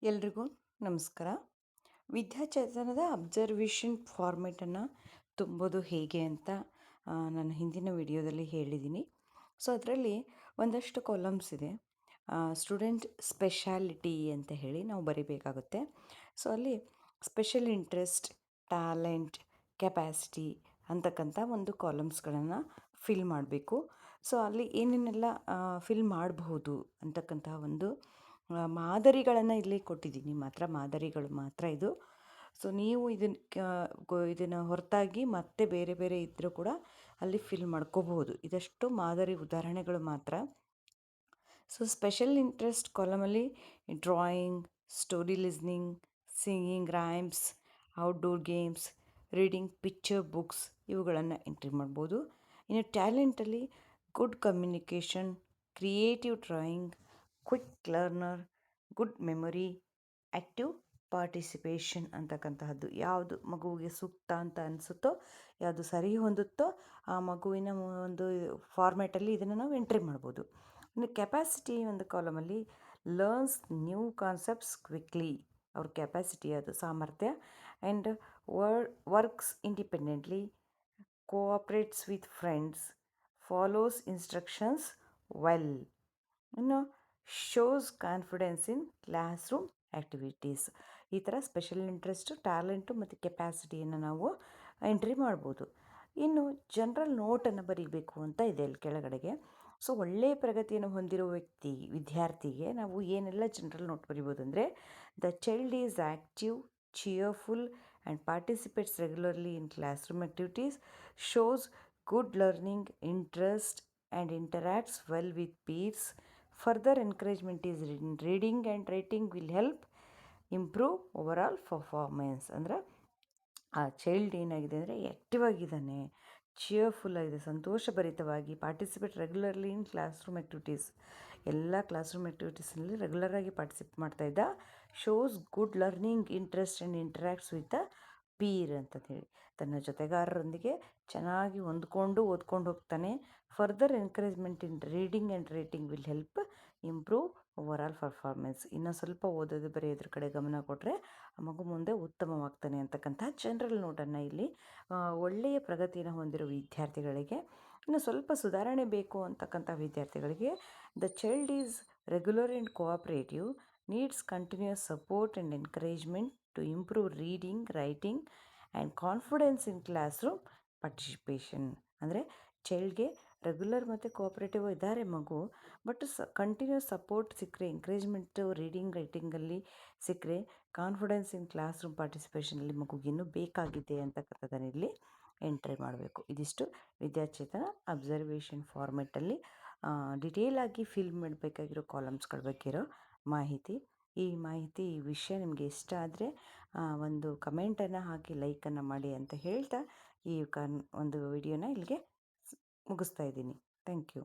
ಎಲ್ರಿಗೂ ನಮಸ್ಕಾರ. ವಿದ್ಯಾಚೇತನದ ಅಬ್ಸರ್ವೇಷನ್ ಫಾರ್ಮೆಟನ್ನು ತುಂಬೋದು ಹೇಗೆ ಅಂತ ನಾನು ಹಿಂದಿನ ವಿಡಿಯೋದಲ್ಲಿ ಹೇಳಿದ್ದೀನಿ. ಸೊ ಅದರಲ್ಲಿ ಒಂದಷ್ಟು ಕಾಲಮ್ಸ್ ಇದೆ. ಸ್ಟೂಡೆಂಟ್ ಸ್ಪೆಷಾಲಿಟಿ ಅಂತ ಹೇಳಿ ನಾವು ಬರಿಬೇಕಾಗುತ್ತೆ. ಸೊ ಅಲ್ಲಿ ಸ್ಪೆಷಲ್ ಇಂಟ್ರೆಸ್ಟ್, ಟ್ಯಾಲೆಂಟ್, ಕೆಪ್ಯಾಸಿಟಿ ಅಂತಕ್ಕಂಥ ಒಂದು ಕಾಲಮ್ಸ್ಗಳನ್ನು ಫಿಲ್ ಮಾಡಬೇಕು. ಸೊ ಅಲ್ಲಿ ಏನೇನೆಲ್ಲ ಫಿಲ್ ಮಾಡಬಹುದು ಅಂತಕ್ಕಂಥ ಒಂದು ಮಾದರಿಗಳನ್ನು ಇಲ್ಲಿ ಕೊಟ್ಟಿದ್ದೀನಿ. ಮಾದರಿಗಳು ಮಾತ್ರ ಇದು. ಸೊ ನೀವು ಇದನ್ನು ಹೊರತಾಗಿ ಮತ್ತೆ ಬೇರೆ ಬೇರೆ ಇದ್ದರೂ ಕೂಡ ಅಲ್ಲಿ ಫಿಲ್ ಮಾಡ್ಕೋಬಹುದು. ಇದಷ್ಟು ಮಾದರಿ ಉದಾಹರಣೆಗಳು ಮಾತ್ರ. ಸೊ ಸ್ಪೆಷಲ್ ಇಂಟ್ರೆಸ್ಟ್ ಕಾಲಮಲ್ಲಿ drawing, story listening, singing, rhymes, outdoor games, reading picture books ಇವುಗಳನ್ನು ಎಂಟ್ರಿ ಮಾಡ್ಬೋದು. ಇನ್ನು ಟ್ಯಾಲೆಂಟಲ್ಲಿ good communication, creative drawing, quick learner, good memory, active participation ಅಂತಕ್ಕಂತಹದ್ದು ಯಾವುದು ಮಗುವಿಗೆ ಸೂಕ್ತ ಅಂತ ಅನಿಸುತ್ತೋ, ಯಾವುದು ಸರಿ ಹೊಂದುತ್ತೋ ಆ ಮಗುವಿನ ಒಂದು ಫಾರ್ಮ್ಯಾಟಲ್ಲಿ ಇದನ್ನು ನಾವು ಎಂಟ್ರಿ ಮಾಡ್ಬೋದು. ಇನ್ನು ಕೆಪ್ಯಾಸಿಟಿ ಒಂದು ಕಾಲಮಲ್ಲಿ ಲರ್ನ್ಸ್ ನ್ಯೂ ಕಾನ್ಸೆಪ್ಟ್ಸ್ ಕ್ವಿಕ್ಲಿ, ಅವ್ರ ಕೆಪ್ಯಾಸಿಟಿ ಅದು ಸಾಮರ್ಥ್ಯ. And works independently, cooperates with friends, follows instructions well. ಇನ್ನು shows confidence in classroom activities. ಈ ಥರ ಸ್ಪೆಷಲ್ ಇಂಟ್ರೆಸ್ಟು, ಟ್ಯಾಲೆಂಟು ಮತ್ತು ಕೆಪ್ಯಾಸಿಟಿಯನ್ನು ನಾವು ಎಂಟ್ರಿ ಮಾಡ್ಬೋದು. ಇನ್ನು ಜನರಲ್ ನೋಟನ್ನು ಬರೀಬೇಕು ಅಂತ ಇದೆ ಅಲ್ಲಿ ಕೆಳಗಡೆಗೆ. ಸೊ ಒಳ್ಳೆಯ ಪ್ರಗತಿಯನ್ನು ಹೊಂದಿರೋ ವಿದ್ಯಾರ್ಥಿಗೆ ನಾವು ಏನೆಲ್ಲ ಜನರಲ್ ನೋಟ್ ಬರಿಬೋದು ಅಂದರೆ, the child is active, cheerful and participates regularly in classroom activities, shows good learning interest and interacts well with peers. Further encouragement is reading and writing will help improve overall performance. ಅಂದರೆ ಆ child ಏನಾಗಿದೆ ಅಂದರೆ active ಆಗಿದ್ದಾನೆ, cheerful ಆಗಿದೆ, ಸಂತೋಷಭರಿತವಾಗಿ, participate regularly in classroom activities, ಎಲ್ಲ classroom ಆ್ಯಕ್ಟಿವಿಟೀಸಲ್ಲಿ ರೆಗ್ಯುಲರಾಗಿ ಪಾರ್ಟಿಸಿಪೇಟ್ ಮಾಡ್ತಾಯಿದ್ದ. Shows good learning interest and interacts with peer ಅಂತಂದೇಳಿ ತನ್ನ ಜೊತೆಗಾರರೊಂದಿಗೆ ಚೆನ್ನಾಗಿ ಹೊಂದ್ಕೊಂಡು ಓದ್ಕೊಂಡು ಹೋಗ್ತಾನೆ. Further encouragement in reading and writing will help improve overall performance. ಇನ್ನೂ ಸ್ವಲ್ಪ ಓದೋದು ಬರೆಯೋದ್ರ ಕಡೆ ಗಮನ ಕೊಟ್ಟರೆ ಆ ಮಗು ಮುಂದೆ ಉತ್ತಮವಾಗ್ತಾನೆ ಅಂತಕ್ಕಂಥ ಜನರಲ್ ನೋಟನ್ನು ಇಲ್ಲಿ ಒಳ್ಳೆಯ ಪ್ರಗತಿಯನ್ನು ಹೊಂದಿರೋ ವಿದ್ಯಾರ್ಥಿಗಳಿಗೆ, ಇನ್ನು ಸ್ವಲ್ಪ ಸುಧಾರಣೆ ಬೇಕು ಅಂತಕ್ಕಂಥ ವಿದ್ಯಾರ್ಥಿಗಳಿಗೆ, the child is regular and cooperative, needs continues support and encouragement to improve reading, writing and confidence in classroom participation. ಅಂದರೆ ಚೈಲ್ಡ್ಗೆ ರೆಗ್ಯುಲರ್ ಮತ್ತು ಕೋಆಪ್ರೇಟಿವ್ ಇದ್ದಾರೆ ಮಗು, ಬಟ್ ಕಂಟಿನ್ಯೂಸ್ ಸಪೋರ್ಟ್ ಸಿಕ್ಕರೆ, ಎಂಕರೇಜ್ಮೆಂಟು ರೀಡಿಂಗ್ ರೈಟಿಂಗಲ್ಲಿ ಸಿಕ್ಕರೆ, ಕಾನ್ಫಿಡೆನ್ಸ್ ಇನ್ ಕ್ಲಾಸ್ ರೂಮ್ ಪಾರ್ಟಿಸಿಪೇಷನಲ್ಲಿ ಮಗುಗಿನ್ನೂ ಬೇಕಾಗಿದೆ ಅಂತಕ್ಕಂಥದ್ದನ್ನು ಇಲ್ಲಿ ಎಂಟ್ರಿ ಮಾಡಬೇಕು. ಇದಿಷ್ಟು ವಿದ್ಯಾಚೇತನ ಅಬ್ಸರ್ವೇಷನ್ ಫಾರ್ಮೆಟಲ್ಲಿ ಡಿಟೇಲಾಗಿ ಫಿಲ್ ಮಾಡಬೇಕಾಗಿರೋ ಕಾಲಮ್ಸ್ಗಳ ಬಗ್ಗೆ ಇರೋ ಮಾಹಿತಿ. ಈ ವಿಷಯ ನಿಮಗೆ ಇಷ್ಟ ಆದರೆ ಒಂದು ಕಮೆಂಟನ್ನು ಹಾಕಿ ಲೈಕನ್ನು ಮಾಡಿ ಅಂತ ಹೇಳ್ತಾ ಈ ಒಂದು ವಿಡಿಯೋನ ಇಲ್ಲಿಗೆ ಮುಗಿಸ್ತಾ ಇದ್ದೀನಿ. Thank you.